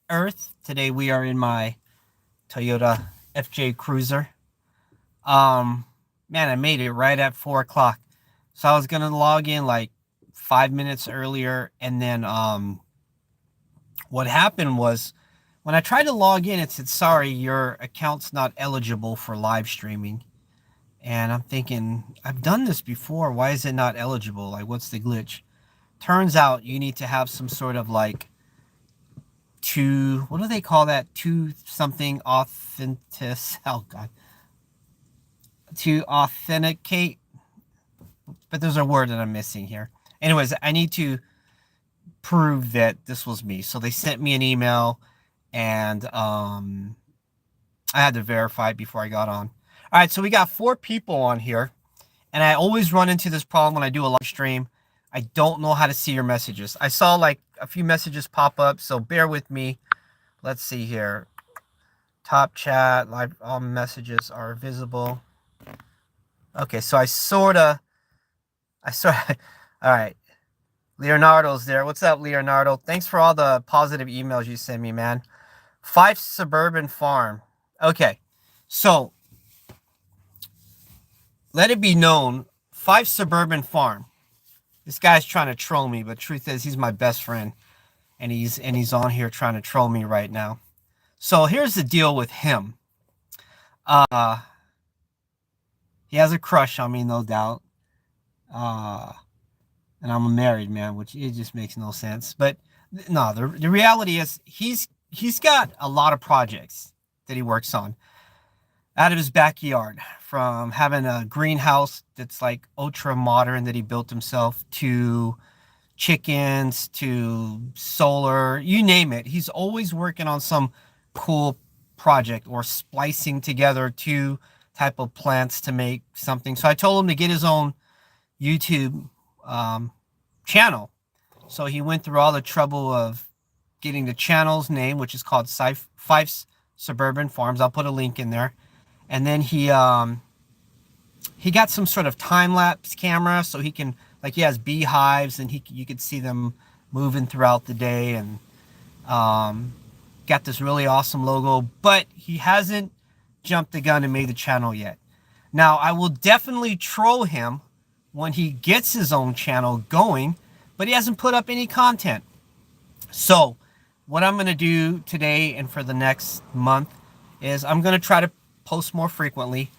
Earth. Today we are in my Toyota FJ Cruiser. Um, Man, I made it right at 4 o'clock. So I was gonna log in like 5 minutes earlier, and then what happened was when I tried to log in, it said, "Sorry, your account's not eligible for live streaming." And I'm thinking, I've done this before. Why is it not eligible? Like, what's the glitch? Turns out you need to have some sort of like what do they call that? To something authentic. Oh God. To authenticate. But there's a word that I'm missing here. Anyways, I need to prove that this was me. So they sent me an email, and I had to verify it before I got on. All right, so we got 4 people on here, and I always run into this problem when I do a live stream. I don't know how to see your messages. I saw like a few messages pop up, so bear with me. Let's see here. Top chat, live, all messages are visible. Okay, so all right. Leonardo's there. What's up, Leonardo? Thanks for all the positive emails you send me, man. 5 Suburban Farm. Okay, so let it be known, 5 Suburban Farm. This guy's trying to troll me, but truth is, he's my best friend, and he's on here trying to troll me right now. So here's the deal with him. He has a crush on me, no doubt. And I'm a married man, which it just makes no sense. But no, the reality is he's got a lot of projects that he works on out of his backyard, from having a greenhouse that's like ultra modern that he built himself, to chickens, to solar, you name it. He's always working on some cool project or splicing together 2 type of plants to make something. So I told him to get his own YouTube channel. So he went through all the trouble of getting the channel's name, which is called Fife's Suburban Farms. I'll put a link in there. And then he got some sort of time-lapse camera, so he can, like, he has beehives, and you could see them moving throughout the day, and got this really awesome logo, but he hasn't jumped the gun and made the channel yet. Now, I will definitely troll him when he gets his own channel going, but he hasn't put up any content. So what I'm going to do today and for the next month is I'm going to try to post more frequently,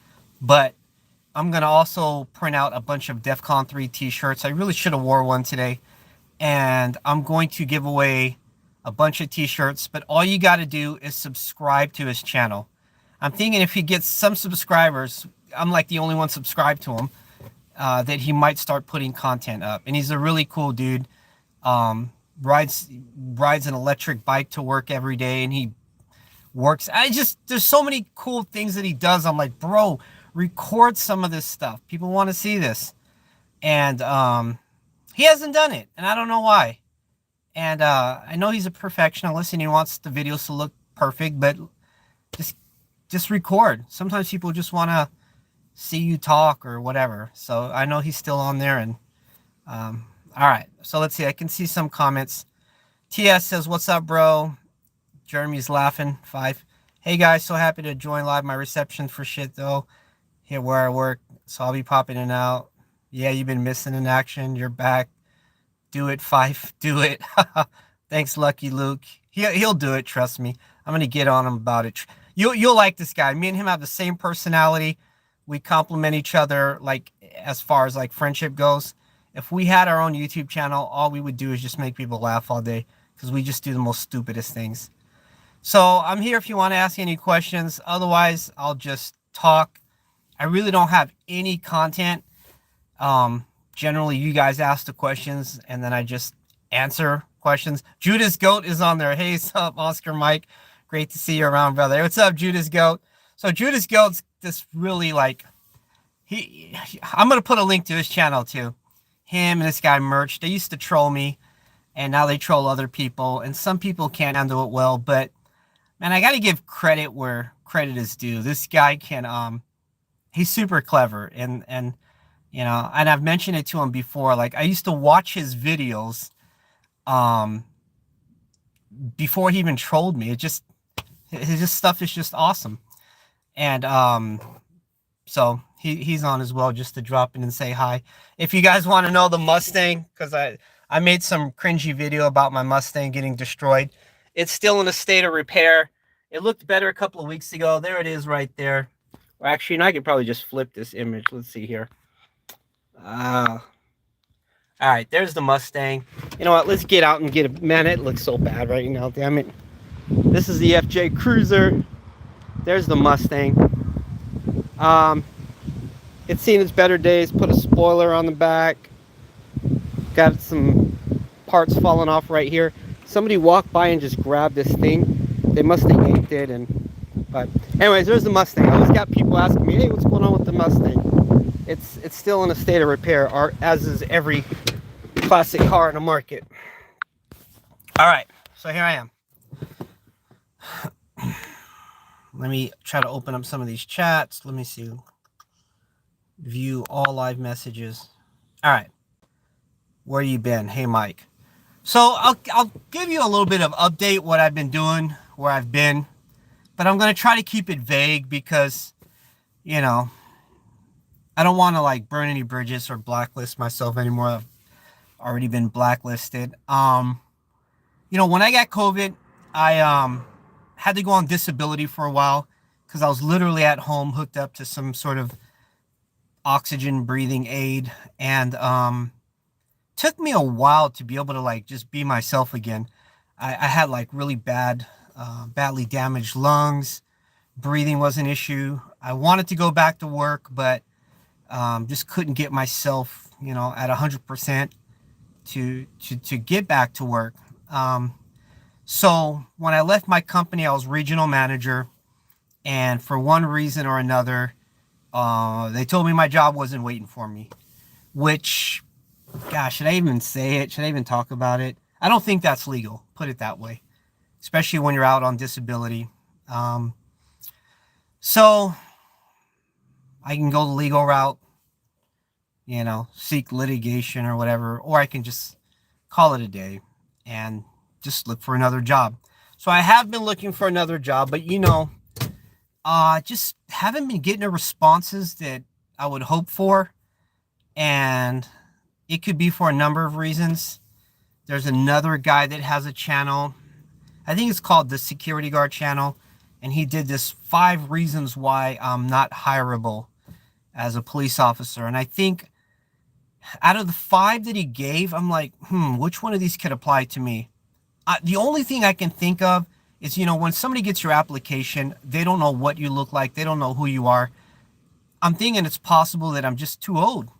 but I'm going to also print out a bunch of Defcon 3 t-shirts. I really should have wore one today. And I'm going to give away a bunch of t-shirts, but all you got to do is subscribe to his channel. I'm thinking if he gets some subscribers, I'm like the only one subscribed to him, that he might start putting content up. And he's a really cool dude. Rides an electric bike to work every day, and he works. There's so many cool things that he does. I'm like, bro, record some of this stuff. People want to see this. And he hasn't done it, and I don't know why. And I know he's a perfectionist and he wants the videos to look perfect, but just record. Sometimes people just want to see you talk or whatever. So I know he's still on there. And all right, so let's see. I can see some comments. TS says, "What's up, bro?" Jeremy's laughing. 5. Hey guys, so happy to join live. My reception for shit though, here where I work, so I'll be popping in and out. Yeah, you've been missing in action. You're back. Do it, 5. Do it. Thanks, Lucky Luke. He'll do it. Trust me. I'm gonna get on him about it. You'll like this guy. Me and him have the same personality. We complement each other, like, as far as like friendship goes. If we had our own YouTube channel, all we would do is just make people laugh all day, because we just do the most stupidest things. So I'm here if you want to ask any questions. Otherwise, I'll just talk. I really don't have any content. Generally, you guys ask the questions, and then I just answer questions. Judas Goat is on there. Hey, what's up, Oscar Mike? Great to see you around, brother. What's up, Judas Goat? So Judas Goat's this really, like, I'm going to put a link to his channel too. Him and this guy Merch, they used to troll me, and now they troll other people, and some people can't handle it well, but man, I got to give credit where credit is due. This guy can, he's super clever, and you know, and I've mentioned it to him before. Like, I used to watch his videos, before he even trolled me. His stuff is just awesome. And so he's on as well, just to drop in and say hi. If you guys want to know the Mustang, because I made some cringy video about my Mustang getting destroyed. It's still in a state of repair. It looked better a couple of weeks ago. There it is right there. Or actually, and I could probably just flip this image. Let's see here. All right, there's the Mustang. You know what? Let's get out and get it. Man, it looks so bad right now. Damn it. This is the FJ Cruiser. There's the Mustang. It's seen its better days. Put a spoiler on the back. Got some parts falling off right here. Somebody walked by and just grabbed this thing. They must have yanked it. But anyways, there's the Mustang. I always got people asking me, hey, what's going on with the Mustang? It's still in a state of repair, as is every classic car in the market. All right, so here I am. Let me try to open up some of these chats. Let me see. View all live messages. All right. Where you been? Hey, Mike. So I'll give you a little bit of update what I've been doing, where I've been. But I'm going to try to keep it vague because, you know, I don't want to like burn any bridges or blacklist myself anymore. I've already been blacklisted. You know, when I got COVID, I had to go on disability for a while because I was literally at home hooked up to some sort of oxygen breathing aid, and took me a while to be able to like just be myself again. I had like really badly damaged lungs. Breathing was an issue. I wanted to go back to work, but just couldn't get myself, you know, at 100% to get back to work. So when I left my company, I was regional manager, and for one reason or another, they told me my job wasn't waiting for me, which, gosh, should I even say it? Should I even talk about it? I don't think that's legal, put it that way, especially when you're out on disability. So I can go the legal route, you know, seek litigation or whatever, or I can just call it a day and just look for another job. So I have been looking for another job, but you know, just haven't been getting the responses that I would hope for. And it could be for a number of reasons. There's another guy that has a channel. I think it's called the Security Guard channel. And he did this 5 reasons why I'm not hireable as a police officer. And I think out of the 5 that he gave, I'm like, which one of these could apply to me? The only thing I can think of is, you know, when somebody gets your application, they don't know what you look like. They don't know who you are. I'm thinking it's possible that I'm just too old.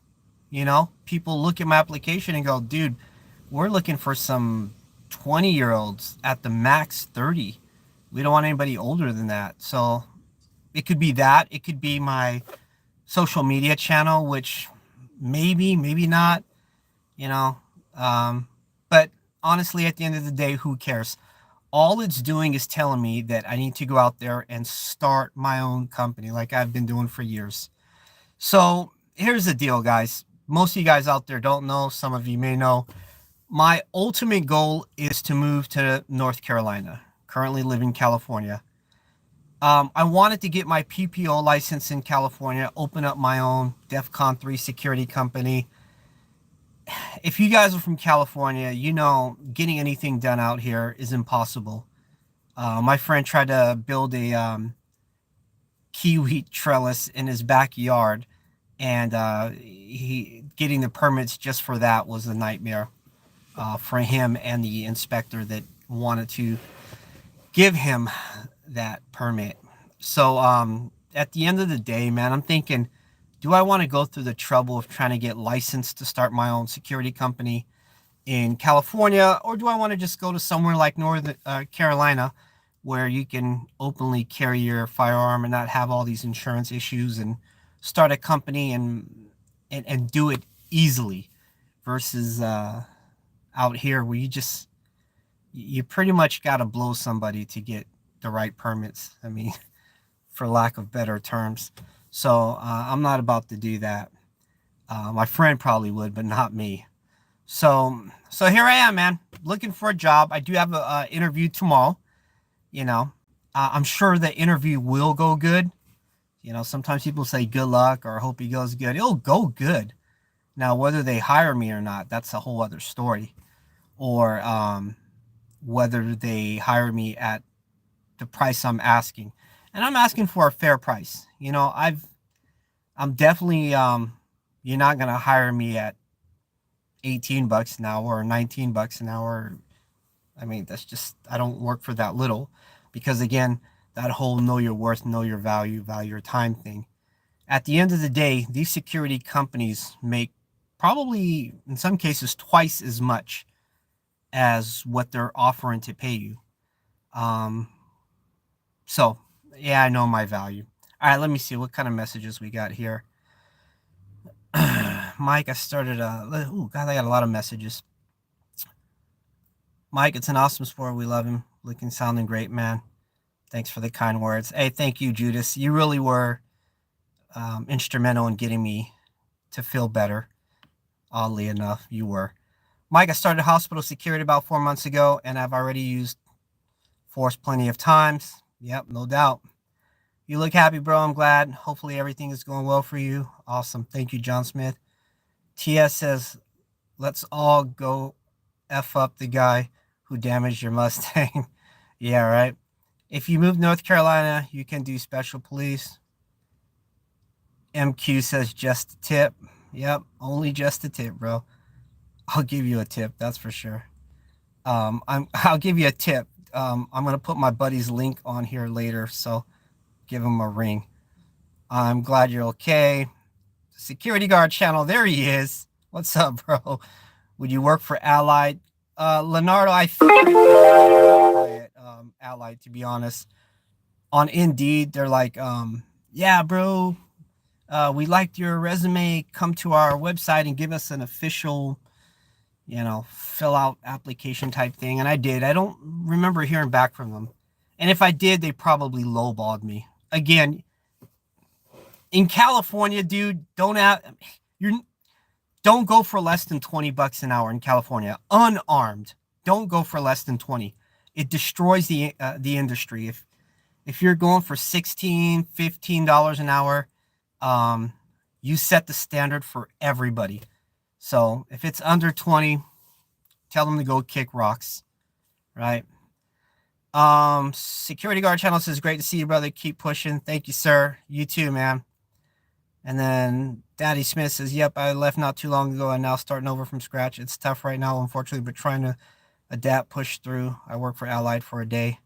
You know, people look at my application and go, dude, we're looking for some 20-year-olds at the max 30. We don't want anybody older than that. So it could be that. It could be my social media channel, which maybe not, you know. But honestly, at the end of the day, who cares? All it's doing is telling me that I need to go out there and start my own company like I've been doing for years. So here's the deal, guys. Most of you guys out there don't know. Some of you may know. My ultimate goal is to move to North Carolina. Currently live in California. I wanted to get my PPO license in California, open up my own Defcon 3 security company. If you guys are from California, you know getting anything done out here is impossible. My friend tried to build a kiwi trellis in his backyard, and getting the permits just for that was a nightmare for him and the inspector that wanted to give him that permit. So at the end of the day, man, I'm thinking, do I want to go through the trouble of trying to get licensed to start my own security company in California, or do I want to just go to somewhere like North Carolina where you can openly carry your firearm and not have all these insurance issues and start a company and do it easily versus out here where you pretty much got to blow somebody to get the right permits. I mean, for lack of better terms. So I'm not about to do that. My friend probably would, but not me. So here I am, man, looking for a job. I do have a interview tomorrow. You know, I'm sure the interview will go good. You know, sometimes people say good luck or hope it goes good. It'll go good. Now, whether they hire me or not, that's a whole other story. Or whether they hire me at the price I'm asking. And I'm asking for a fair price. You know, I'm definitely, you're not going to hire me at 18 bucks an hour or 19 bucks an hour. I mean, that's just, I don't work for that little, because again, that whole know your worth, know your value, value your time thing. At the end of the day, these security companies make probably in some cases twice as much as what they're offering to pay you. Um, so yeah, I know my value. All right, let me see what kind of messages we got here. Mike, I started oh God, I got a lot of messages. Mike, it's an awesome sport. We love him. Looking, sounding great, man. Thanks for the kind words. Hey, thank you, Judas. You really were instrumental in getting me to feel better. Oddly enough, you were. Mike, I started hospital security about 4 months ago, and I've already used force plenty of times. Yep, no doubt. You look happy, bro. I'm glad. Hopefully everything is going well for you. Awesome. Thank you, John Smith. TS says, let's all go F up the guy who damaged your Mustang. Yeah, right. If you move North Carolina, you can do special police. MQ says just a tip. Yep, only just a tip, bro. I'll give you a tip, that's for sure. I'll give you a tip. I'm gonna put my buddy's link on here later, so give him a ring. I'm glad you're okay. Security guard channel, there he is. What's up, bro? Would you work for Allied? Leonardo, I figured Allied, to be honest. On Indeed, they're like, yeah, bro, we liked your resume. Come to our website and give us an official, fill out application type thing. And I did. I don't remember hearing back from them. And if I did, they probably lowballed me. Again, in California, dude, don't go for less than 20 bucks an hour in California. Unarmed. Don't go for less than 20. It destroys the industry. If you're going for $16, $15 an hour, you set the standard for everybody. So if it's under 20, tell them to go kick rocks, right? Security guard channel says, great to see you, brother. Keep pushing. Thank you, sir. You too, man. And then Daddy Smith says, yep, I left not too long ago and now starting over from scratch. It's tough right now, unfortunately, but trying to adapt, push through. I work for Allied for a day.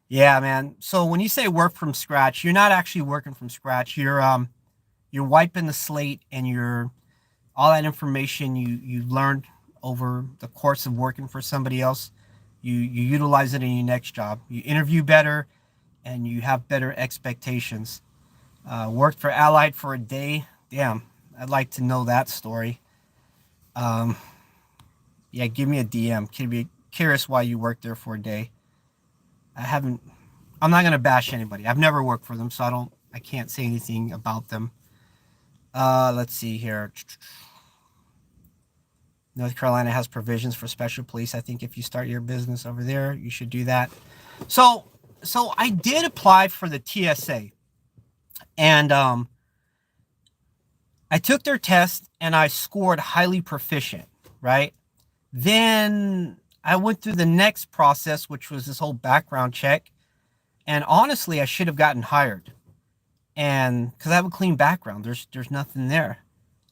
Yeah, man. So when you say work from scratch, you're not actually working from scratch. You're wiping the slate, and all that information you learned over the course of working for somebody else, you utilize it in your next job. You interview better, and you have better expectations. Worked for Allied for a day. Damn, I'd like to know that story. Yeah, give me a DM. Can be curious why you worked there for a day. I'm not going to bash anybody. I've never worked for them, so I can't say anything about them. Let's see here. North Carolina has provisions for special police. I think if you start your business over there, you should do that. So I did apply for the TSA, and I took their test and I scored highly proficient, right? Then I went through the next process, which was this whole background check. And honestly, I should have gotten hired. And because I have a clean background, there's nothing there.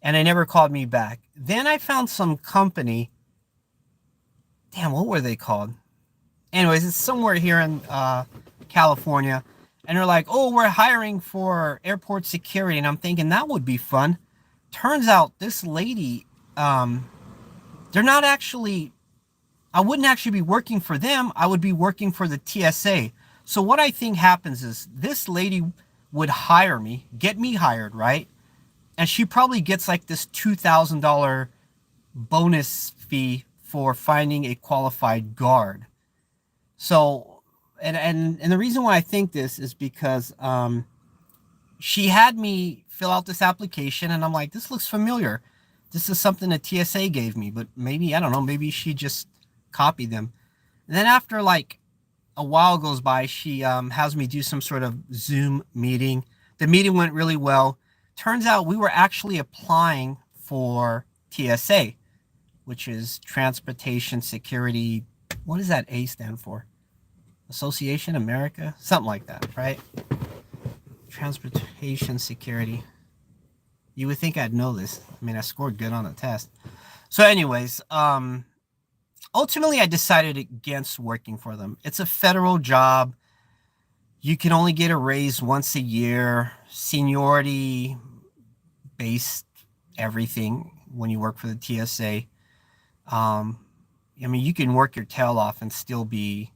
And they never called me back. Then I found some company. Damn, what were they called? Anyways, it's somewhere here in California. And they're like, oh, we're hiring for airport security. And I'm thinking that would be fun. Turns out this lady, they're not actually, I wouldn't actually be working for them. I would be working for the TSA. So what I think happens is this lady would hire me, get me hired, right? And she probably gets like this $2,000 bonus fee for finding a qualified guard. So, and the reason why I think this is because she had me fill out this application, and I'm like, this looks familiar. This is something the TSA gave me, but maybe, I don't know, maybe she just copied them. And then after like a while goes by, she has me do some sort of Zoom meeting. The meeting went really well. Turns out we were actually applying for TSA, which is Transportation Security. What does that A stand for? Association America? Something like that, right? Transportation Security. You would think I'd know this. I mean, I scored good on the test. So anyways, ultimately I decided against working for them. It's a federal job. You can only get a raise once a year. Seniority based everything when you work for the TSA. I mean, you can work your tail off and still be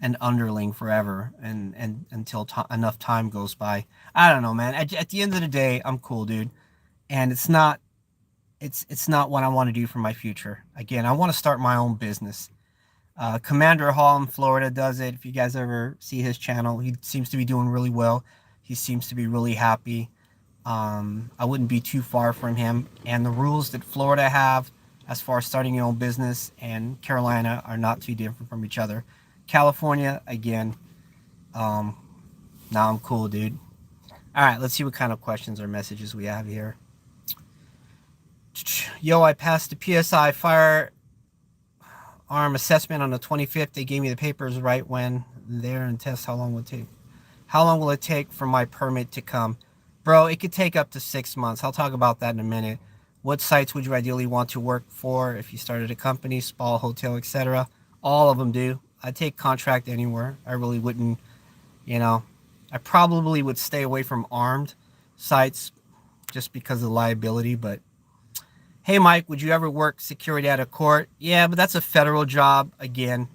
an underling forever, and until enough time goes by. I don't know, man. At the end of the day, I'm cool, dude. And it's not what I want to do for my future. Again, I want to start my own business. Commander Hall in Florida does it. If you guys ever see his channel, he seems to be doing really well. He seems to be really happy. I wouldn't be too far from him. And the rules that Florida have as far as starting your own business and Carolina are not too different from each other. California, again, now I'm cool, dude. All right, let's see what kind of questions or messages we have here. Yo, I passed the PSI firearm assessment on the 25th. They gave me the papers right when there and test. How long will it take? How long will it take for my permit to come? Bro, it could take up to 6 months. I'll talk about that in a minute. What sites would you ideally want to work for if you started a company, spa, hotel, etc.? All of them do. I take contract anywhere. I really wouldn't, I probably would stay away from armed sites just because of liability. But hey, Mike, would you ever work security at a court? Yeah, but that's a federal job. Again,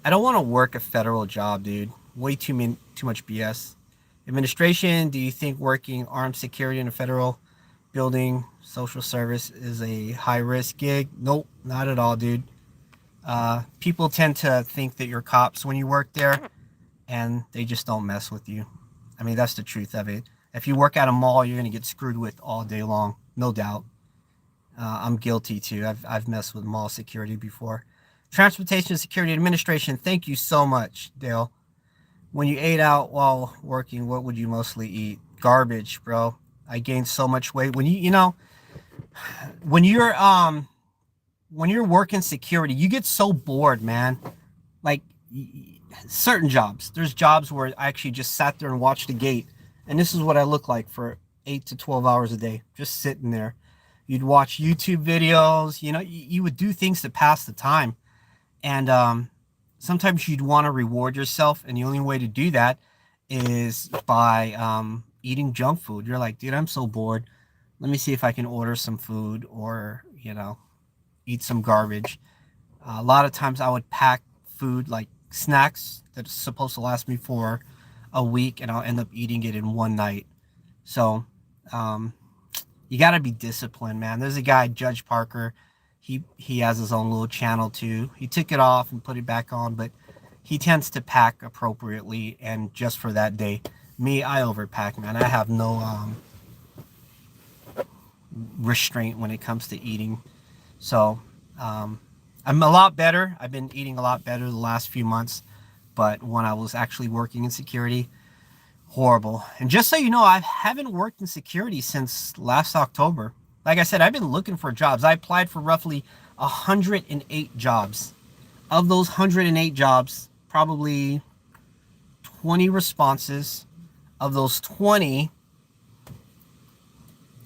I don't want to work a federal job, dude. Way too much BS. Administration, do you think working armed security in a federal building, social service is a high-risk gig? Nope, not at all, dude. People tend to think that you're cops when you work there, and they just don't mess with you. I mean, that's the truth of it. If you work at a mall, you're going to get screwed with all day long, no doubt. I'm guilty too. I've messed with mall security before. Transportation Security Administration, thank you so much, Dale. When you ate out while working, what would you mostly eat? Garbage, bro. I gained so much weight. When when you're working security, you get so bored, man. Like certain jobs. There's jobs where I actually just sat there and watched the gate. And this is what I look like for 8 to 12 hours a day, just sitting there. You'd watch YouTube videos, you would do things to pass the time. And sometimes you'd want to reward yourself. And the only way to do that is by eating junk food. You're like, dude, I'm so bored. Let me see if I can order some food or, eat some garbage. A lot of times I would pack food like snacks that's supposed to last me for a week, and I'll end up eating it in one night. So you got to be disciplined, man. There's a guy, Judge Parker. He has his own little channel too. He took it off and put it back on, but he tends to pack appropriately and just for that day. Me, I overpack, man. I have no restraint when it comes to eating. So I'm a lot better. I've been eating a lot better the last few months. But when I was actually working in security, horrible. And just so you know, I haven't worked in security since last October. Like I said, I've been looking for jobs. I applied for roughly 108 jobs. Of those 108 jobs, probably 20 responses. Of those 20,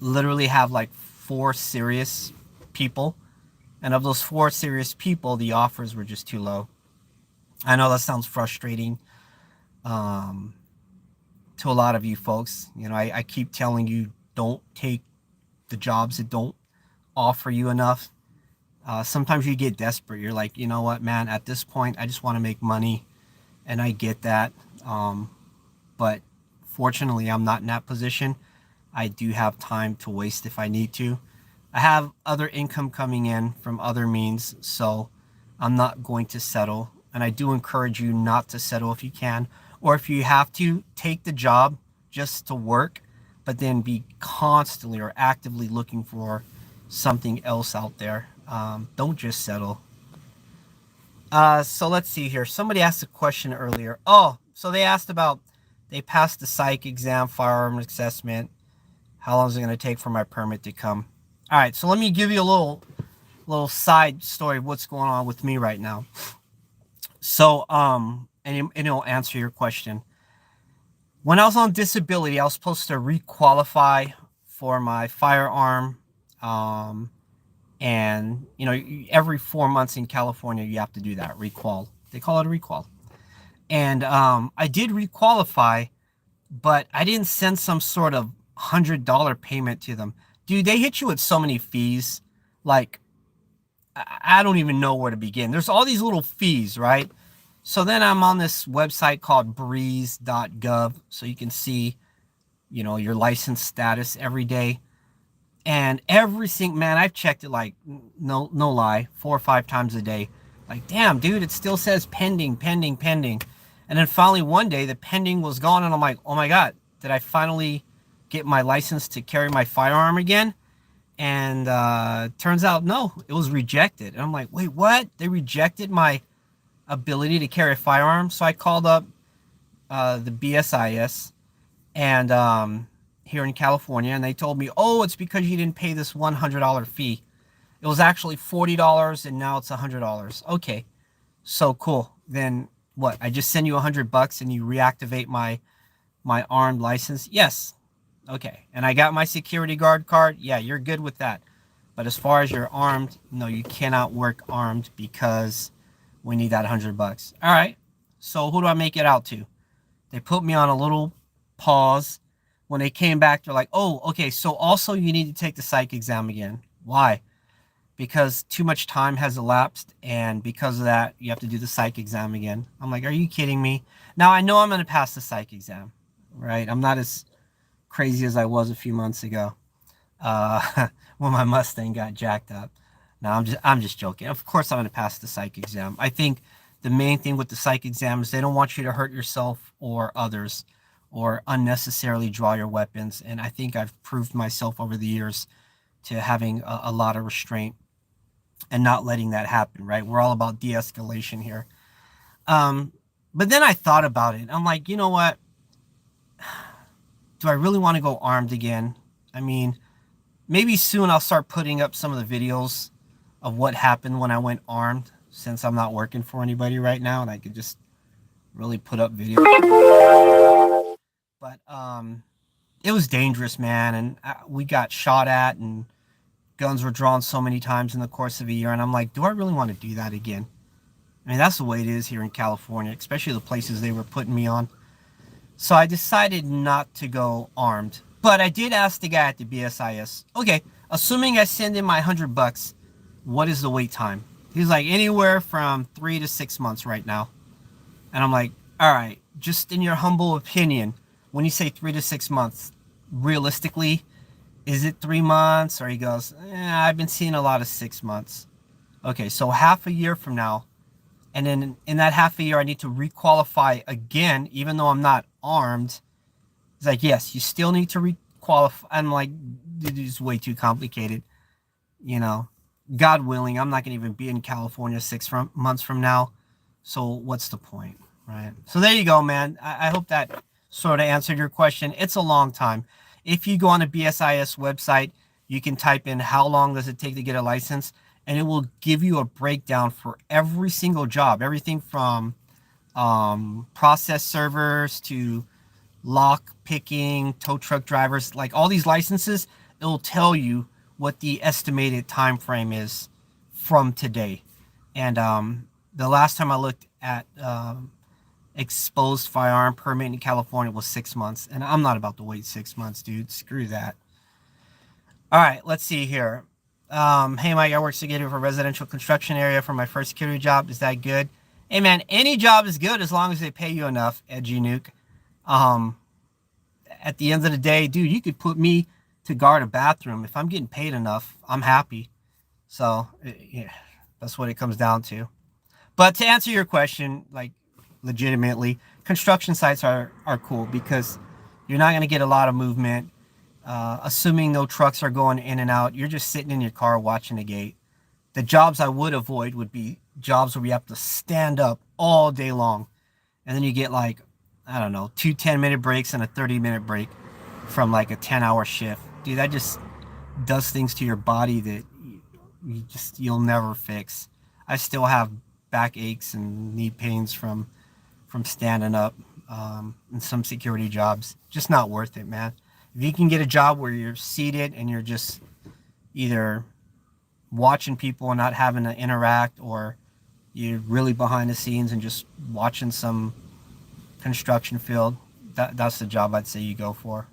literally have like 4 serious people. And of those 4 serious people, the offers were just too low. I know that sounds frustrating to a lot of you folks. I keep telling you, don't take the jobs that don't offer you enough. Sometimes you get desperate. You're like, you know what, man, at this point, I just want to make money. And I get that. But fortunately, I'm not in that position. I do have time to waste if I need to. I have other income coming in from other means, so I'm not going to settle. And I do encourage you not to settle if you can. Or if you have to, take the job just to work, but then be constantly or actively looking for something else out there. Don't just settle. So let's see here. Somebody asked a question earlier. Oh, so they asked about, they passed the psych exam, firearm assessment. How long is it going to take for my permit to come? All right, so let me give you a little side story of what's going on with me right now. So, and it'll answer your question. When I was on disability, I was supposed to requalify for my firearm. And, you know, every 4 months in California, you have to do that, requal. They call it a requal. And I did requalify, but I didn't send some sort of $100 payment to them. Dude, they hit you with so many fees. Like, I don't even know where to begin. There's all these little fees, right? So then I'm on this website called breeze.gov, so you can see, you know, your license status every day. And every single, man, I've checked it like, no lie, 4 or 5 times a day. Like, damn, dude, it still says pending, pending, pending. And then finally one day the pending was gone, and I'm like, oh my God, did I finally get my license to carry my firearm again? And turns out, no, it was rejected. And I'm like, wait, what? They rejected my ability to carry a firearm? So I called up the BSIS and here in California, and they told me, oh, it's because you didn't pay this $100 fee. It was actually $40, and now it's $100. Okay, so cool. Then what? I just send you $100 and you reactivate my armed license? Yes. Okay. And I got my security guard card. Yeah, you're good with that. But as far as you're armed, no, you cannot work armed because we need that $100. All right. So who do I make it out to? They put me on a little pause. When they came back, they're like, oh, okay, so also you need to take the psych exam again. Why? Because too much time has elapsed, and because of that, you have to do the psych exam again. I'm like, are you kidding me? Now, I know I'm going to pass the psych exam, right? I'm not as crazy as I was a few months ago when my Mustang got jacked up. No, I'm just joking. Of course I'm going to pass the psych exam. I think the main thing with the psych exam is they don't want you to hurt yourself or others or unnecessarily draw your weapons. And I think I've proved myself over the years to having a lot of restraint and not letting that happen, right? We're all about de-escalation here. But then I thought about it. I'm like, you know what? Do I really want to go armed again? I mean, maybe soon I'll start putting up some of the videos of what happened when I went armed, since I'm not working for anybody right now, and I could just really put up videos. But it was dangerous, man, and we got shot at, and guns were drawn so many times in the course of a year, and I'm like, do I really want to do that again? I mean, that's the way it is here in California, especially the places they were putting me on. So I decided not to go armed. But I did ask the guy at the BSIS, okay, assuming I send in my $100, what is the wait time? He's like, anywhere from 3 to 6 months right now. And I'm like, all right, just in your humble opinion, when you say 3 to 6 months, realistically, is it 3 months? Or he goes, I've been seeing a lot of 6 months. Okay, so half a year from now, and then in that half a year, I need to requalify again, even though I'm not armed. He's like, yes, you still need to requalify. I'm like, this is way too complicated. You know, God willing, I'm not going to even be in California 6 months from now. So what's the point, right? So there you go, man. I hope that sort of answered your question. It's a long time. If you go on the BSIS website, you can type in how long does it take to get a license, and it will give you a breakdown for every single job, everything from process servers to lock picking, tow truck drivers, like all these licenses. It will tell you what the estimated time frame is from today. And the last time I looked at exposed firearm permit in California was 6 months, and I'm not about to wait 6 months, dude. Screw that. All right, let's see here. Hey, Mike, I work security for a residential construction area for my first security job. Is that good? Hey, man, any job is good as long as they pay you enough, Edgy Nuke. At the end of the day, dude, you could put me to guard a bathroom. If I'm getting paid enough, I'm happy. So, yeah, that's what it comes down to. But to answer your question, like, legitimately, construction sites are cool because you're not going to get a lot of movement. assuming no trucks are going in and out, you're just sitting in your car watching the gate. The jobs I would avoid would be jobs where you have to stand up all day long. And then you get like, I don't know, 2 10-minute breaks and a 30-minute break from like a 10-hour shift. Dude, that just does things to your body that you'll never fix. I still have back aches and knee pains from standing up in some security jobs. Just not worth it, man. If you can get a job where you're seated and you're just either watching people and not having to interact, or you're really behind the scenes and just watching some construction field, that's the job I'd say you go for.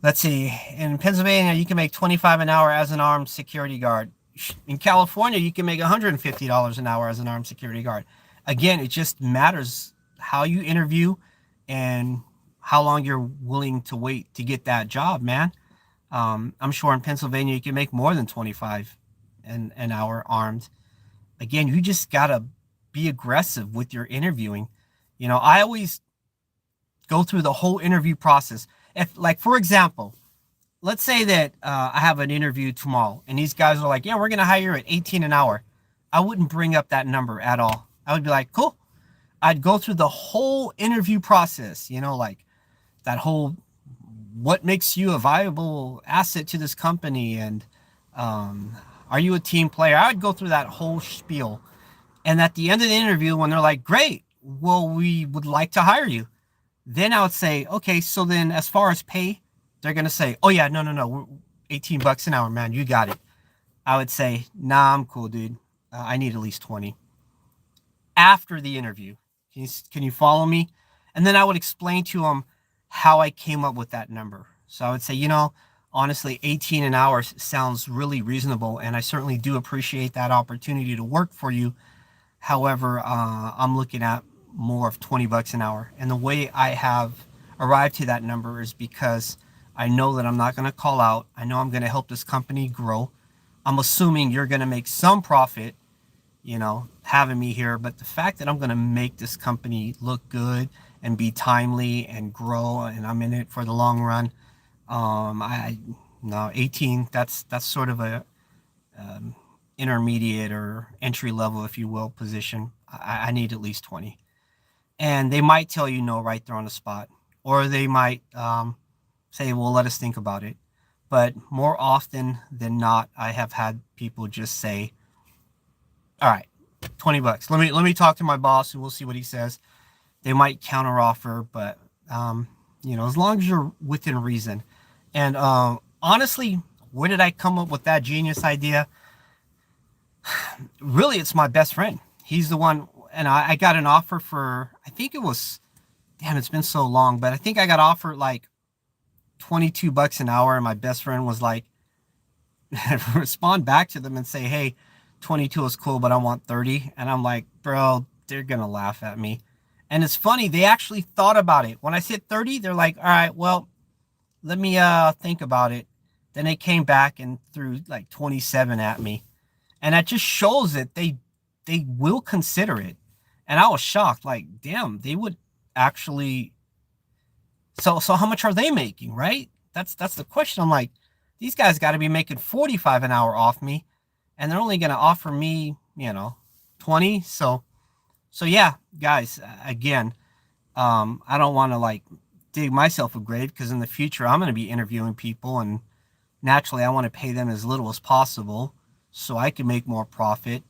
Let's see. In Pennsylvania, you can make $25 an hour as an armed security guard. In California, you can make $150 an hour as an armed security guard. Again, it just matters how you interview and how long you're willing to wait to get that job, man. I'm sure in Pennsylvania, you can make more than 25 an hour armed. Again, you just got to be aggressive with your interviewing. You know, I always go through the whole interview process. If, like, for example, let's say that I have an interview tomorrow and these guys are like, yeah, we're going to hire you at 18 an hour. I wouldn't bring up that number at all. I would be like, cool. I'd go through the whole interview process, you know, like that whole, what makes you a viable asset to this company? And are you a team player? I would go through that whole spiel. And at the end of the interview, when they're like, great, well, we would like to hire you. Then I would say, okay, so then as far as pay, they're going to say, oh yeah, no, we're $18 an hour, man. You got it. I would say, nah, I'm cool, dude. I need at least 20 after the interview. Can you follow me? And then I would explain to them how I came up with that number. So I would say, you know, honestly, 18 an hour sounds really reasonable. And I certainly do appreciate that opportunity to work for you. However, I'm looking at more of $20 an hour. And the way I have arrived to that number is because I know that I'm not going to call out. I know I'm going to help this company grow. I'm assuming you're going to make some profit, you know, having me here. But the fact that I'm going to make this company look good and be timely and grow, and I'm in it for the long run, no, 18, that's sort of a intermediate or entry level, if you will, position. I need at least 20. And they might tell you no right there on the spot, or they might say, well, let us think about it. But more often than not, I have had people just say, all right, $20. Let me talk to my boss and we'll see what he says. They might counter offer, but you know, as long as you're within reason. And honestly, where did I come up with that genius idea? Really, it's my best friend. He's the one, and I got an offer for, I think it was, damn, it's been so long, but I think I got offered like $22 an hour, and my best friend was like, respond back to them and say, hey, 22 is cool, but I want 30. And I'm like, bro, they're gonna laugh at me. And it's funny, they actually thought about it. When I said 30, they're like, all right, well, let me think about it. Then they came back and threw like 27 at me. And that just shows that they will consider it. And I was shocked, like, damn, they would actually. So how much are they making, right? That's the question. I'm like, these guys got to be making 45 an hour off me, and they're only going to offer me, you know, 20. So yeah, guys, again, I don't want to like dig myself a grave, because in the future I'm going to be interviewing people, and naturally I want to pay them as little as possible so I can make more profit,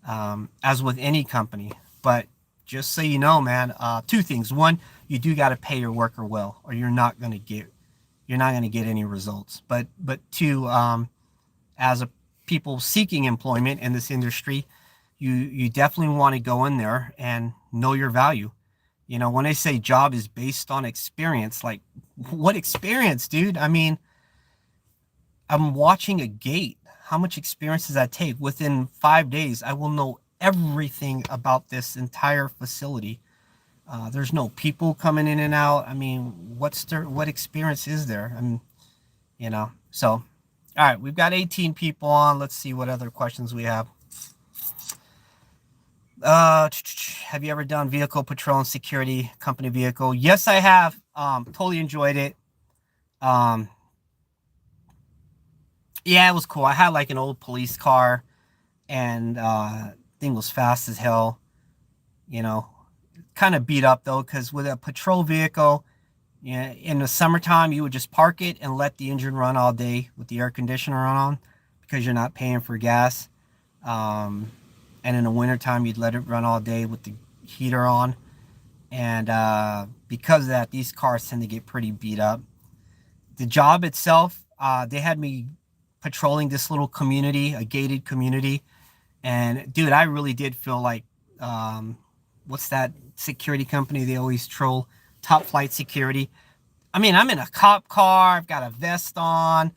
as with any company. But just so you know, man, two things. One, you do got to pay your worker well, or you're not going to get any results. But two, as a people seeking employment in this industry, you definitely want to go in there and know your value. You know, when they say job is based on experience, like, what experience, dude? I mean, I'm watching a gate. How much experience does that take? Within 5 days, I will know everything about this entire facility. There's no people coming in and out. I mean, what experience is there? I mean, you know, so, all right, we've got 18 people on. Let's see what other questions we have. Have you ever done vehicle patrol and security company vehicle? Yes, I have. Totally enjoyed it. Um, yeah, it was cool. I had like an old police car, and thing was fast as hell. You know, kind of beat up though, because with a patrol vehicle, yeah, in the summertime you would just park it and let the engine run all day with the air conditioner on, because you're not paying for gas. Um, and in the wintertime you'd let it run all day with the heater on. And because of that, these cars tend to get pretty beat up. The job itself, they had me patrolling this little community, a gated community. And dude, I really did feel like, um, what's that security company they always troll? Top Flight Security. I mean, I'm in a cop car. I've got a vest on,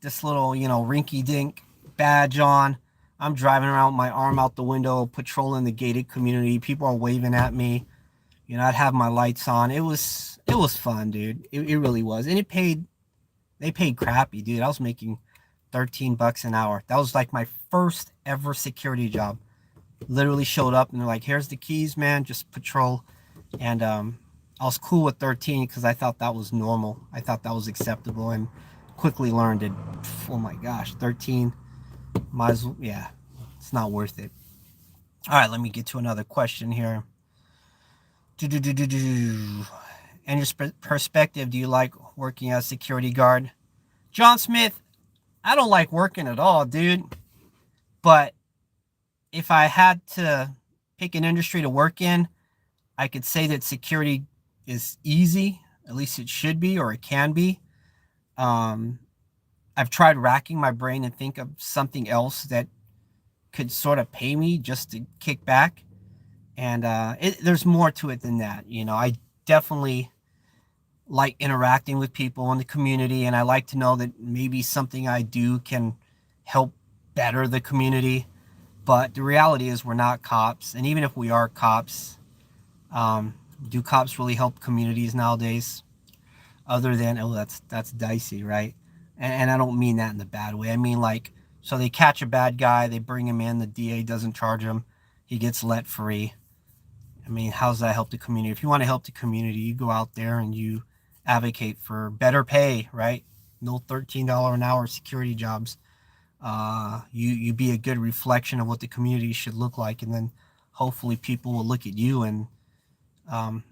this little, rinky dink badge on. I'm driving around with my arm out the window, patrolling the gated community. People are waving at me. I'd have my lights on. It was fun, dude. It really was. And they paid crappy, dude. I was making $13 an hour. That was like my first ever security job. Literally showed up and they're like, "Here's the keys, man. Just patrol." And I was cool with 13 because I thought that was normal. I thought that was acceptable, and quickly learned it. Oh my gosh, 13. Might as well, yeah, it's not worth it. All right, let me get to another question here. In your perspective, do you like working as a security guard? John Smith, I don't like working at all, dude. But if I had to pick an industry to work in, I could say that security is easy. At least it should be, or it can be. Um, I've tried racking my brain and think of something else that could sort of pay me just to kick back. And there's more to it than that. I definitely like interacting with people in the community, and I like to know that maybe something I do can help better the community. But the reality is we're not cops, and even if we are cops, do cops really help communities nowadays? Other than, oh, that's dicey, right? And I don't mean that in the bad way. I mean, like, so they catch a bad guy, they bring him in, the DA doesn't charge him, he gets let free. I mean, how's that help the community? If you want to help the community, you go out there and you advocate for better pay, right? No $13 an hour security jobs. You be a good reflection of what the community should look like, and then hopefully people will look at you um,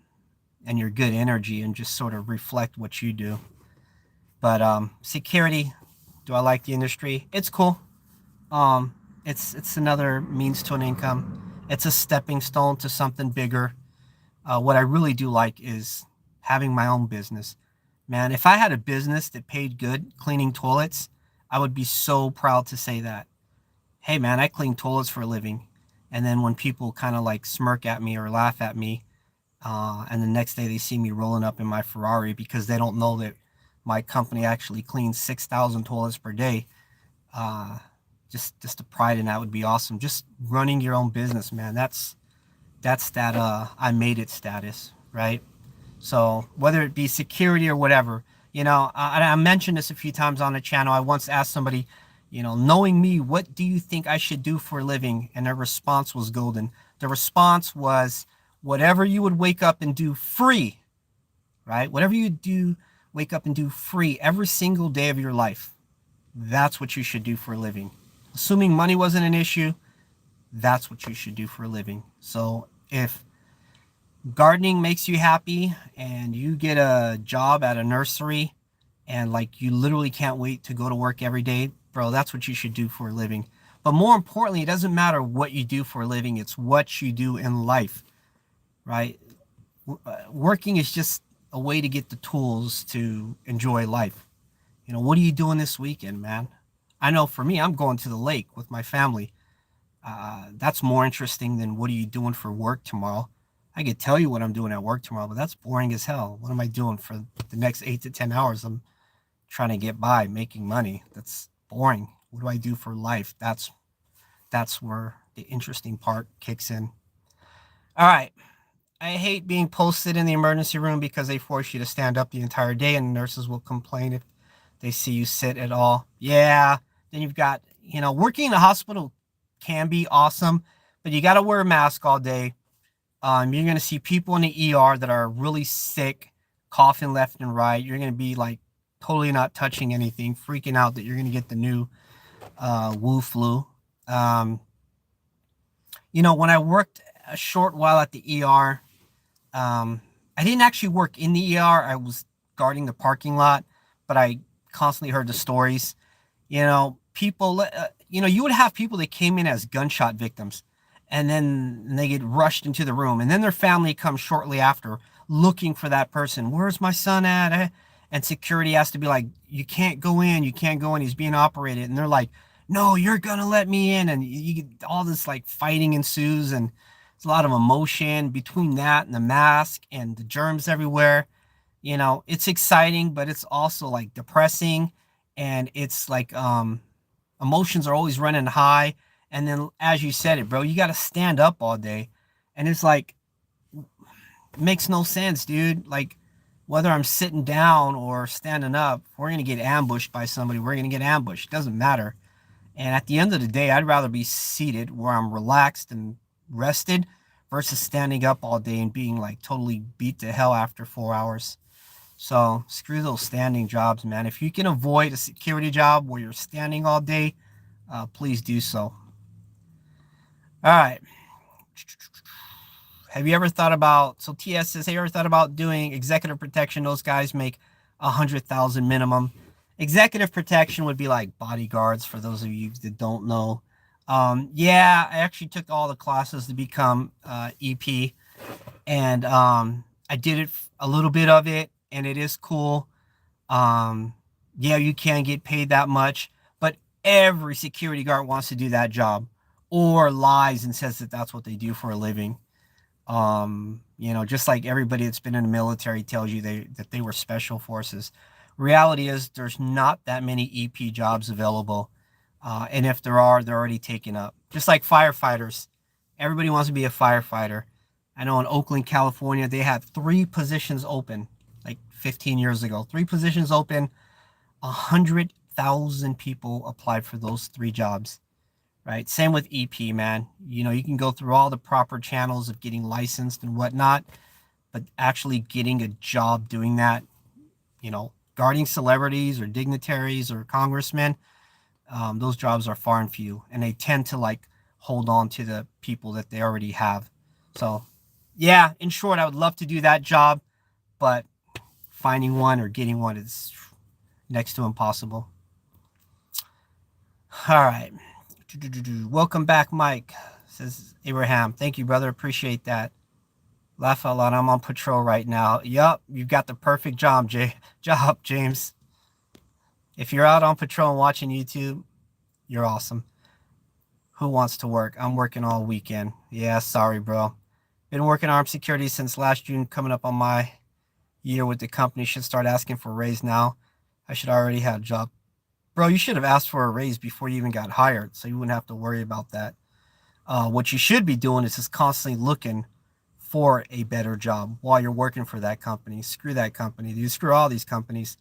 and your good energy and just sort of reflect what you do. But security, do I like the industry? It's cool. It's another means to an income. It's a stepping stone to something bigger. What I really do like is having my own business. Man, if I had a business that paid good cleaning toilets, I would be so proud to say that. Hey, man, I clean toilets for a living. And then when people kind of like smirk at me or laugh at me, and the next day they see me rolling up in my Ferrari because they don't know that my company actually cleans 6,000 toilets per day, uh, just the pride in that would be awesome. Just running your own business, man. That's that I made it status, right? So whether it be security or whatever, I mentioned this a few times on the channel. I once asked somebody, knowing me, what do you think I should do for a living? And their response was golden. The response was, whatever you would wake up and do free, right? Whatever you do, wake up and do free every single day of your life. That's what you should do for a living. Assuming money wasn't an issue, that's what you should do for a living. So if gardening makes you happy and you get a job at a nursery and like you literally can't wait to go to work every day, bro, that's what you should do for a living. But more importantly, it doesn't matter what you do for a living, it's what you do in life, right? Working is just a way to get the tools to enjoy life. What are you doing this weekend, man? I know for me, I'm going to the lake with my family. That's more interesting than what are you doing for work tomorrow. I could tell you what I'm doing at work tomorrow, but that's boring as hell. What am I doing for the next 8 to 10 hours? I'm trying to get by, making money. That's boring. What do I do for life? That's where the interesting part kicks in. All right. I hate being posted in the emergency room because they force you to stand up the entire day, and nurses will complain if they see you sit at all. Yeah. Then you've got, working in a hospital can be awesome, but you got to wear a mask all day. You're going to see people in the ER that are really sick, coughing left and right. You're going to be like totally not touching anything, freaking out that you're going to get the new Wu flu. You know, when I worked a short while at the ER, I didn't actually work in the ER. I was guarding the parking lot, but I constantly heard the stories. You know, people, you know, you would have people that came in as gunshot victims, and then they get rushed into the room, and then their family comes shortly after looking for that person. Where's my son at? And security has to be like, you can't go in, you can't go in, he's being operated. And they're like, no, you're gonna let me in. And you get all this like fighting ensues, and there's a lot of emotion between that and the mask and the germs everywhere. You know, it's exciting, but it's also like depressing, and it's like emotions are always running high. And then, as you said it, bro, you got to stand up all day, and it's like, it makes no sense, dude. Like, whether I'm sitting down or standing up, we're gonna get ambushed by somebody. We're gonna get ambushed. It doesn't matter. And at the end of the day, I'd rather be seated where I'm relaxed and rested versus standing up all day and being like totally beat to hell after 4 hours. So screw those standing jobs, man. If you can avoid a security job where you're standing all day, please do so. All right. Have you ever thought about, so TS says, have you ever thought about doing executive protection? Those guys make 100,000 minimum. Executive protection would be like bodyguards, for those of you that don't know. Yeah, I actually took all the classes to become EP, and I did a little bit of it, and it is cool. Yeah, you can get paid that much, but every security guard wants to do that job, or lies and says that that's what they do for a living. You know, just like everybody that's been in the military tells you that they were special forces. Reality is there's not that many EP jobs available. And if there are, they're already taken up. Just like firefighters. Everybody wants to be a firefighter. I know in Oakland, California, they had 3 positions open, like 15 years ago. 3 positions open, 100,000 people applied for those 3 jobs. Right? Same with EP, man. You know, you can go through all the proper channels of getting licensed and whatnot, but actually getting a job doing that, you know, guarding celebrities or dignitaries or congressmen, those jobs are far and few, and they tend to like hold on to the people that they already have. So yeah, in short, I would love to do that job, but finding one or getting one is next to impossible. All right. Welcome back, Mike, says Abraham. Thank you, brother. Appreciate that. Laugh out loud. I'm on patrol right now. Yup, you've got the perfect job, James. If you're out on patrol and watching YouTube, you're awesome. Who wants to work? I'm working all weekend. Yeah, sorry, bro. Been working armed security since last June, coming up on my year with the company. Should start asking for a raise now. I should already have a job. Bro, you should have asked for a raise before you even got hired, so you wouldn't have to worry about that. What you should be doing is just constantly looking for a better job while you're working for that company. Screw that company. You screw all these companies.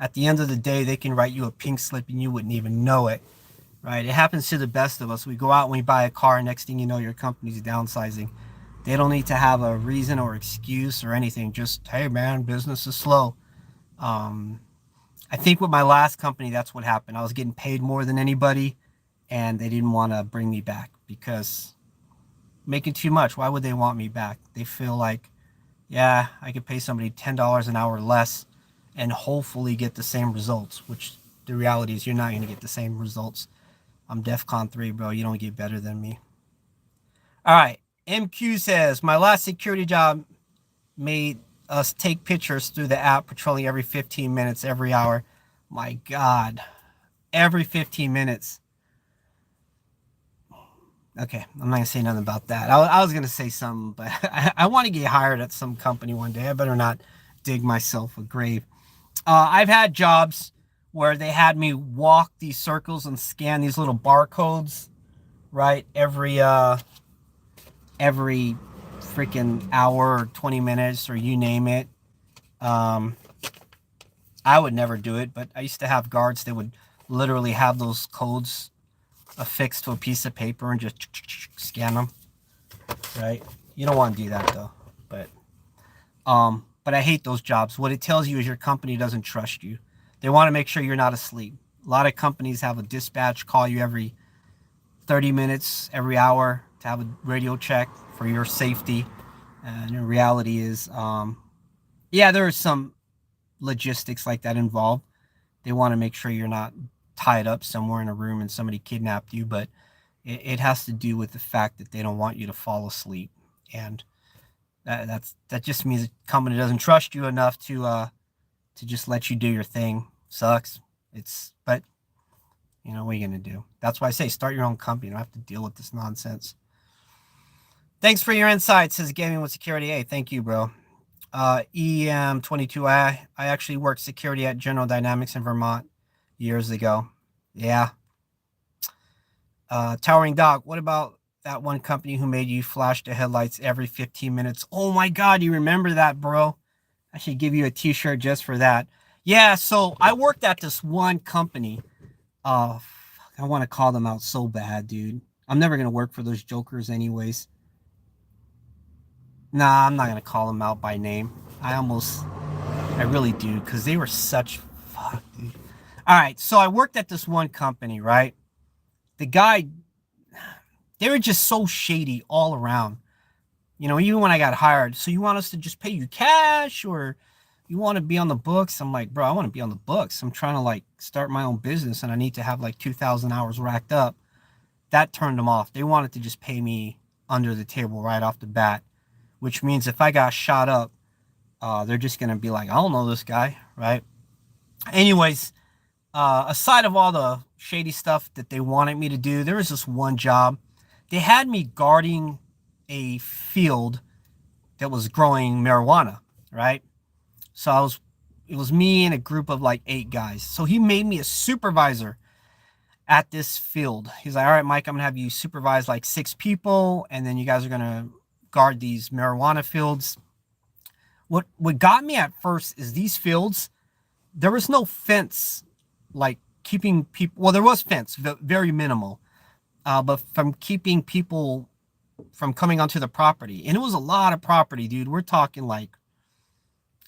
At the end of the day, they can write you a pink slip and you wouldn't even know it, right? It happens to the best of us. We go out and we buy a car, next thing you know, your company's downsizing. They don't need to have a reason or excuse or anything. Just, hey, man, business is slow. I think with my last company, that's what happened. I was getting paid more than anybody, and they didn't want to bring me back because making too much. Why would they want me back? They feel like, yeah, I could pay somebody $10 an hour less and hopefully get the same results, which the reality is you're not going to get the same results. I'm Defcon 3, bro. You don't get better than me. All right. MQ says, my last security job made us take pictures through the app, patrolling every 15 minutes, every hour. My God. Every 15 minutes. Okay, I'm not going to say nothing about that. I was going to say something, but I want to get hired at some company one day. I better not dig myself a grave. I've had jobs where they had me walk these circles and scan these little barcodes, right? Every freaking hour or 20 minutes or you name it. I would never do it, but I used to have guards that would literally have those codes affixed to a piece of paper and just scan them, right? You don't want to do that though, but I hate those jobs. What it tells you is your company doesn't trust you. They want to make sure you're not asleep. A lot of companies have a dispatch call you every 30 minutes, every hour to have a radio check for your safety. And the reality is, yeah, there are some logistics like that involved. They want to make sure you're not tied up somewhere in a room and somebody kidnapped you, but it has to do with the fact that they don't want you to fall asleep. And that just means the company doesn't trust you enough to just let you do your thing. Sucks. But you know, what are you going to do? That's why I say start your own company. You don't have to deal with this nonsense. Thanks for your insights, says Gaming with Security. Hey, thank you, bro. EM22, I actually worked security at General Dynamics in Vermont years ago. Yeah. Towering Dog, what about that one company who made you flash the headlights every 15 minutes? Oh my God, you remember that, bro? I should give you a t-shirt just for that. Yeah, so I worked at this one company. I want to call them out so bad, dude. I'm never going to work for those jokers anyways. Nah, I'm not going to call them out by name. I really do, because they were such, fuck, dude. All right, so I worked at this one company, right? The guy, they were just so shady all around. You know, even when I got hired, so you want us to just pay you cash or you want to be on the books? I'm like, bro, I want to be on the books. I'm trying to like start my own business and I need to have like 2,000 hours racked up. That turned them off. They wanted to just pay me under the table right off the bat, which means if I got shot up, they're just going to be like, I don't know this guy, right? Anyways, aside of all the shady stuff that they wanted me to do, there was this one job. They had me guarding a field that was growing marijuana, right? So it was me and a group of like 8 guys. So he made me a supervisor at this field. He's like, all right, Mike, I'm gonna have you supervise like 6 people, and then you guys are gonna guard these marijuana fields. What got me at first is these fields, there was no fence like keeping people, well, there was fence, very minimal, but from keeping people from coming onto the property. And it was a lot of property, dude. We're talking like,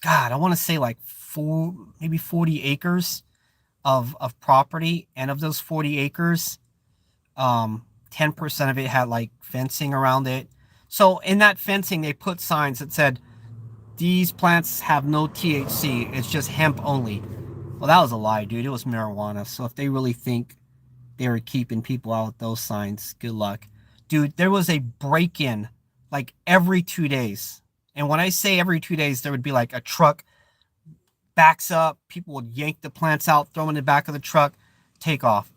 God, I want to say like maybe 40 acres of property. And of those 40 acres, 10% of it had like fencing around it. So in that fencing, they put signs that said, these plants have no THC. It's just hemp only. Well, that was a lie, dude. It was marijuana. So if they really think they were keeping people out with those signs, good luck. Dude, there was a break-in like every 2 days. And when I say every 2 days, there would be like a truck backs up. People would yank the plants out, throw them in the back of the truck, take off.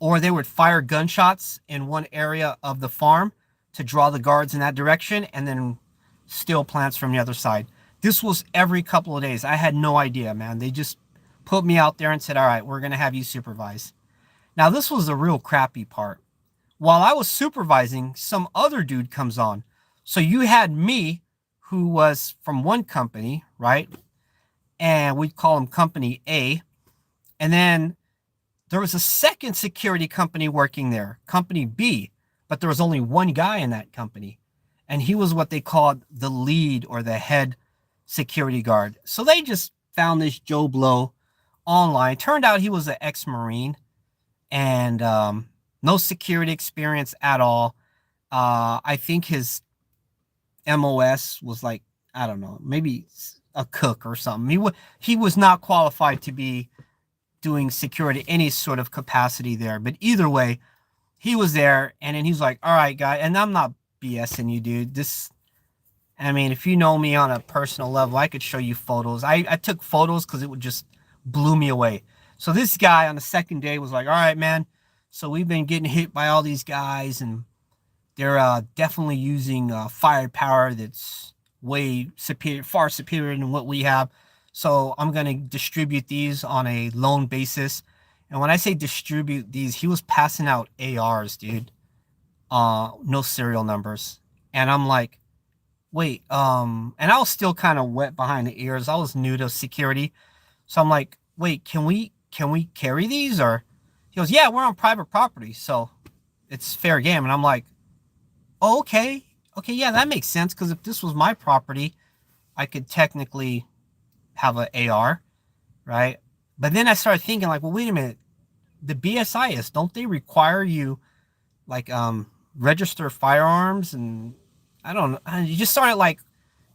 Or they would fire gunshots in one area of the farm to draw the guards in that direction and then steal plants from the other side. This was every couple of days. I had no idea, man. They just put me out there and said, all right, we're going to have you supervise. Now, this was the real crappy part. While I was supervising, some other dude comes on. So you had me, who was from one company, right? And we'd call him Company A. And then there was a second security company working there, Company B. But there was only one guy in that company. And he was what they called the lead or the head security guard. So they just found this Joe Blow online. Turned out he was an ex-Marine. And no security experience at all. I think his MOS was like, I don't know, maybe a cook or something. He was not qualified to be doing security, any sort of capacity there. But either way, he was there, and then he's like, all right, guy, and I'm not BSing you, dude. I mean, if you know me on a personal level, I could show you photos. I took photos because it would just blew me away. So this guy on the second day was like, all right, man, so we've been getting hit by all these guys, and they're definitely using firepower that's way superior, far superior than what we have. So I'm going to distribute these on a loan basis. And when I say distribute these, he was passing out ARs, dude. No serial numbers. And I'm like, wait, and I was still kind of wet behind the ears. I was new to security. So I'm like, wait, can we carry these? Or he goes, yeah, we're on private property, so it's fair game. And I'm like, oh, okay, yeah, that makes sense, because if this was my property, I could technically have an AR, right? But then I started thinking like, well, wait a minute, the BSIS, don't they require you like register firearms? And I don't know. And you just started like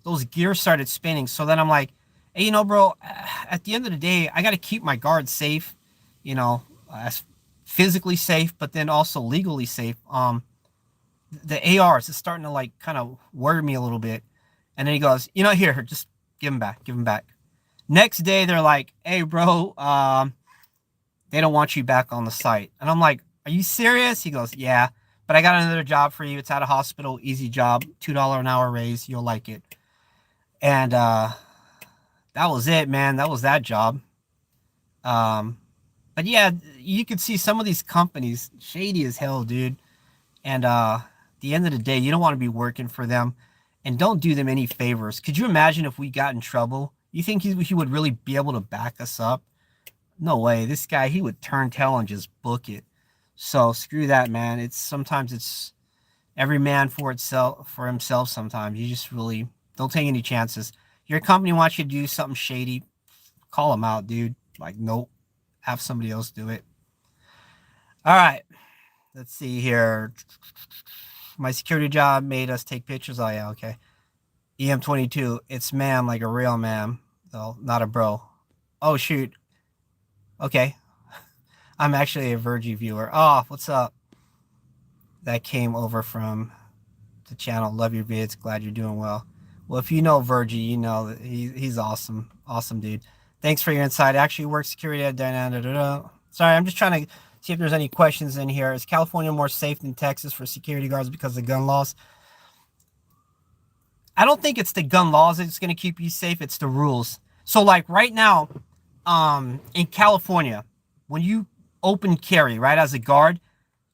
those gears started spinning. So then I'm like, hey, bro, at the end of the day, I got to keep my guard safe, as physically safe, but then also legally safe. The ARs is starting to like kind of worry me a little bit. And then he goes, here, just give him back, give him back. Next day, they're like, hey, bro, they don't want you back on the site. And I'm like, are you serious? He goes, yeah, but I got another job for you. It's at a hospital, easy job, $2 an hour raise. You'll like it. And that was it, man. That was that job. Um, but yeah, you could see some of these companies shady as hell, dude. And at the end of the day, you don't want to be working for them, and don't do them any favors. Could you imagine if we got in trouble? You think he would really be able to back us up? No way. This guy, he would turn tail and just book it. So screw that, man. Sometimes it's every man for himself. Sometimes you just really don't take any chances. Your company wants you to do something shady, call them out, dude. Like, nope, have somebody else do it. All right, let's see here. My security job made us take pictures. Oh yeah, okay. EM22, it's ma'am like a real ma'am, though, not a bro. Oh shoot. Okay. I'm actually a Virgie viewer. Oh, what's up? That came over from the channel. Love your vids. Glad you're doing well. Well, if you know Virgie, you know that he's awesome. Awesome, dude. Thanks for your insight. Actually work security at Sorry, I'm just trying to see if there's any questions in here. Is California more safe than Texas for security guards because of gun laws? I don't think it's the gun laws that's going to keep you safe. It's the rules. So like right now, in California, when you open carry, right, as a guard,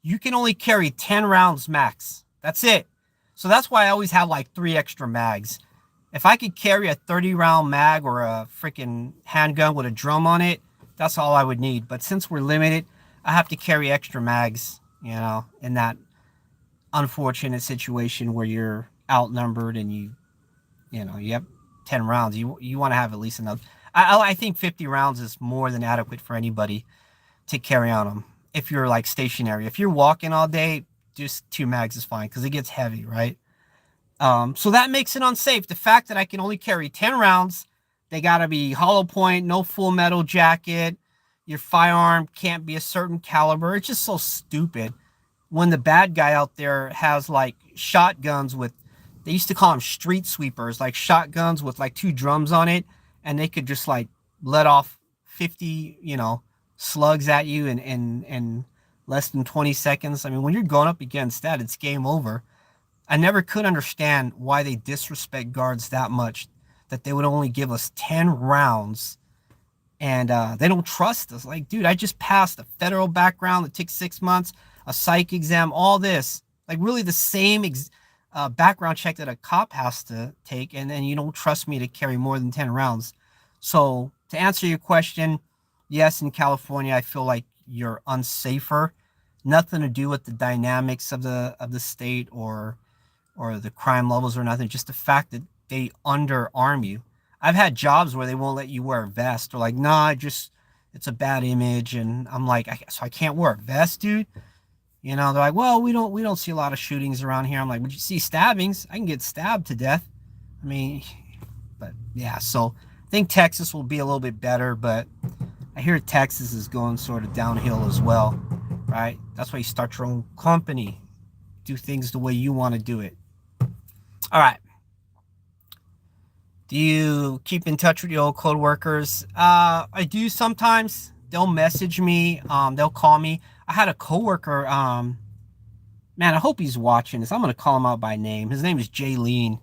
you can only carry 10 rounds max. That's it. So that's why I always have like 3 extra mags. If I could carry a 30-round mag or a freaking handgun with a drum on it, that's all I would need. But since we're limited, I have to carry extra mags, in that unfortunate situation where you're outnumbered and you have 10 rounds. You want to have at least enough. I think 50 rounds is more than adequate for anybody to carry on them. If you're like stationary, if you're walking all day, just 2 mags is fine because it gets heavy, right? So that makes it unsafe. The fact that I can only carry 10 rounds, they got to be hollow point, no full metal jacket. Your firearm can't be a certain caliber. It's just so stupid when the bad guy out there has like shotguns with, they used to call them street sweepers, like shotguns with like 2 drums on it, and they could just like let off 50, slugs at you in less than 20 seconds. I mean, when you're going up against that, it's game over. I never could understand why they disrespect guards that much, that they would only give us 10 rounds and they don't trust us. Like, dude, I just passed a federal background that took 6 months, a psych exam, all this. Like, really the same background check that a cop has to take, and then you don't trust me to carry more than 10 rounds. So, to answer your question, yes, in California, I feel like you're unsafer. Nothing to do with the dynamics of the state or the crime levels or nothing. Just the fact that they underarm you. I've had jobs where they won't let you wear a vest, or like, nah, it's a bad image, and I'm like, so I can't wear a vest, dude. They're like, well, we don't see a lot of shootings around here. I'm like, would you see stabbings? I can get stabbed to death. I mean, but yeah, so I think Texas will be a little bit better, but I hear Texas is going sort of downhill as well, right? That's why you start your own company, do things the way you want to do it. All right. Do you keep in touch with your old code workers? I do sometimes. They'll message me. They'll call me. I had a coworker. Man, I hope he's watching this. I'm gonna call him out by name. His name is Jay Lean.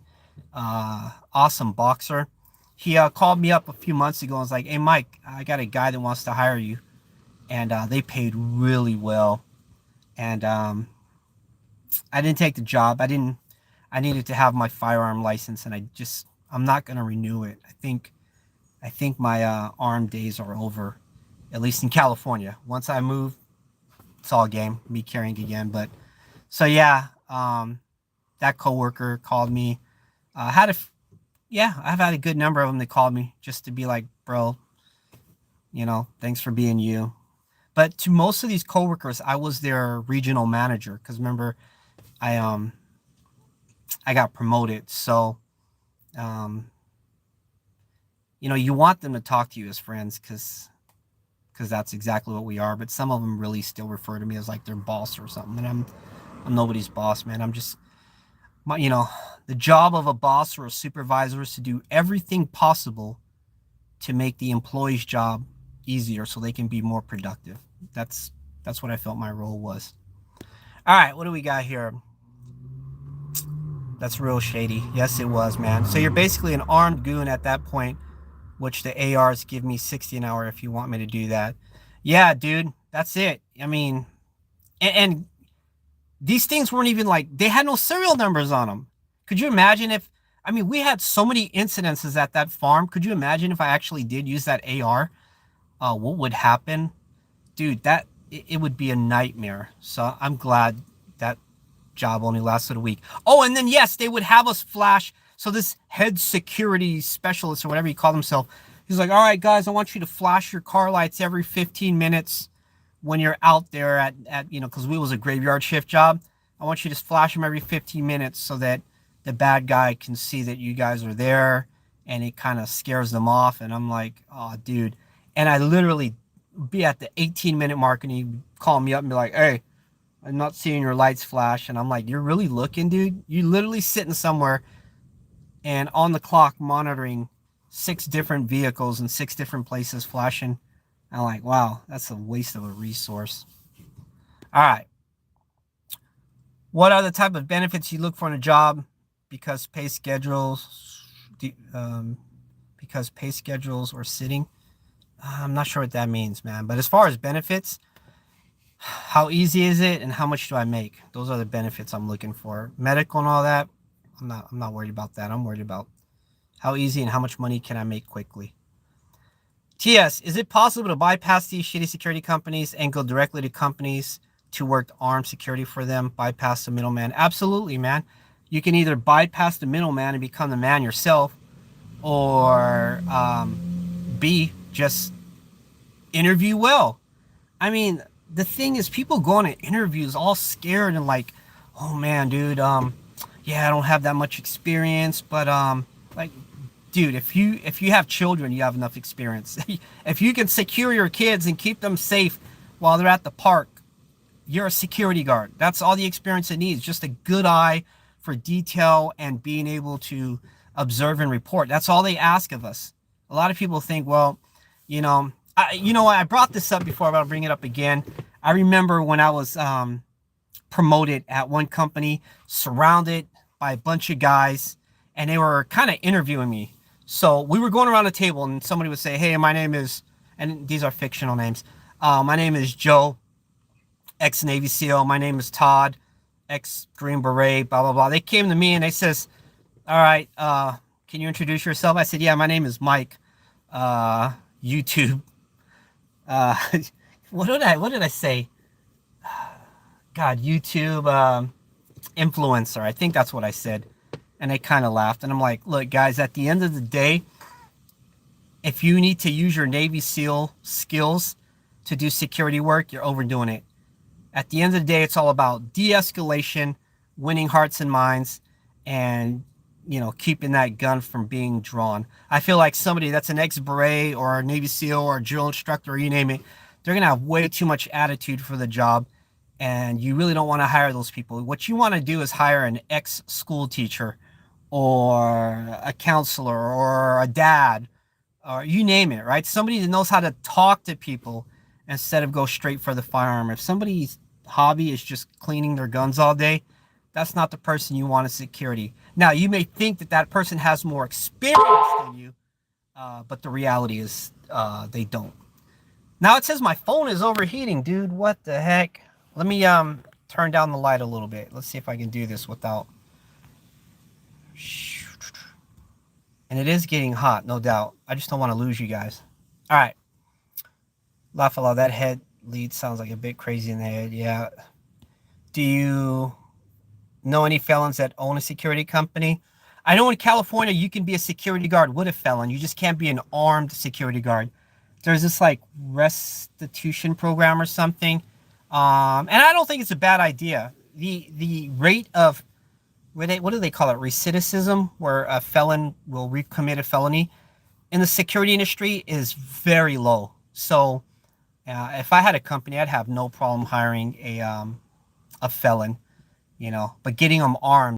Awesome boxer. He called me up a few months ago and was like, "Hey, Mike, I got a guy that wants to hire you," and they paid really well. And I didn't take the job. I needed to have my firearm license, and I'm not gonna renew it. I think my arm days are over, at least in California. Once I move, it's all game, me carrying again. But so yeah, that coworker called me. I've had a good number of them that called me just to be like, bro, You know, thanks for being you. But to most of these coworkers, I was their regional manager because remember, I um I got promoted. So um you know, you want them to talk to you as friends because that's exactly what we are. But some of them really still refer to me as like their boss or something, and I'm nobody's boss, man. I'm just you know, the job of a boss or a supervisor is to do everything possible to make the employee's job easier so they can be more productive. That's that's what I felt my role was. All right, what do we got here? That's real shady. Yes, it was, man. So you're basically an armed goon at that point, which the ARs give me 60 an hour if you want me to do that. Yeah, dude, that's it. I mean, and these things weren't even like, they had no serial numbers on them. Could you imagine if, I mean, we had so many incidences at that farm. Could you imagine if I actually did use that AR? What would happen? Dude, it would be a nightmare. So I'm glad that job only lasted a week. Oh, and then yes, they would have us flash. So this head security specialist or whatever he called himself, he's like, all right, guys, I want you to flash your car lights every 15 minutes when you're out there at you know, because we was a graveyard shift job. I want you to flash them every 15 minutes so that the bad guy can see that you guys are there, and it kind of scares them off. And I'm like, oh, dude. And I literally be at the 18-minute mark, and he'd call me up and be like, hey, I'm not seeing your lights flash. And I'm like, you're really looking, dude? You literally sitting somewhere and on the clock monitoring 6 different vehicles in 6 different places flashing. I'm like, wow, that's a waste of a resource. All right. What are the type of benefits you look for in a job? Because pay schedules, because pay schedules or sitting. I'm not sure what that means, man. But as far as benefits, how easy is it and how much do I make? Those are the benefits I'm looking for. Medical and all that, I'm not worried about that. I'm worried about how easy and how much money can I make quickly. TS, is it possible to bypass these shitty security companies and go directly to companies to work armed security for them, bypass the middleman? Absolutely, man. You can either bypass the middleman and become the man yourself, or B, just interview well. I mean, the thing is, people go on interviews all scared and like, oh man, dude, yeah, I don't have that much experience, but like, dude, if you have children, you have enough experience. If you can secure your kids and keep them safe while they're at the park, you're a security guard. That's all the experience it needs. Just a good eye for detail and being able to observe and report. That's all they ask of us. A lot of people think, well, you know, I brought this up before, but I'll bring it up again. I remember when I was promoted at one company, surrounded by a bunch of guys, and they were kind of interviewing me. So we were going around the table, and somebody would say, hey, my name is, and these are fictional names. My name is Joe, ex-Navy SEAL. My name is Todd, ex-Green Beret, blah, blah, blah. They came to me and they says, all right, can you introduce yourself? I said, yeah, my name is Mike, YouTube. What did I say? God, YouTube influencer. I think that's what I said. And they kind of laughed. And I'm like, look, guys, at the end of the day, if you need to use your Navy SEAL skills to do security work, you're overdoing it. At the end of the day, it's all about de-escalation, winning hearts and minds, and, you know, keeping that gun from being drawn. I feel like somebody that's an ex-Beret or a Navy SEAL or a drill instructor, or you name it, they're going to have way too much attitude for the job, and you really don't want to hire those people. What you want to do is hire an ex-school teacher or a counselor or a dad, or you name it, right? Somebody that knows how to talk to people instead of go straight for the firearm. If somebody's hobby is just cleaning their guns all day, that's not the person you want in security. Now, you may think that that person has more experience than you, but the reality is they don't. Now it says my phone is overheating, dude. What the heck? Let me turn down the light a little bit. Let's see if I can do this without. And it is getting hot, no doubt. I just don't want to lose you guys. All right. Lafalo, that head lead sounds like a bit crazy in the head. Yeah. Do you know any felons that own a security company? I know in California you can be a security guard with a felon. You just can't be an armed security guard. there's this like restitution program or something. And I don't think it's a bad idea. The rate of what do they call it, recidivism, where a felon will recommit a felony in the security industry is very low. So if I had a company, I'd have no problem hiring a felon, but getting them armed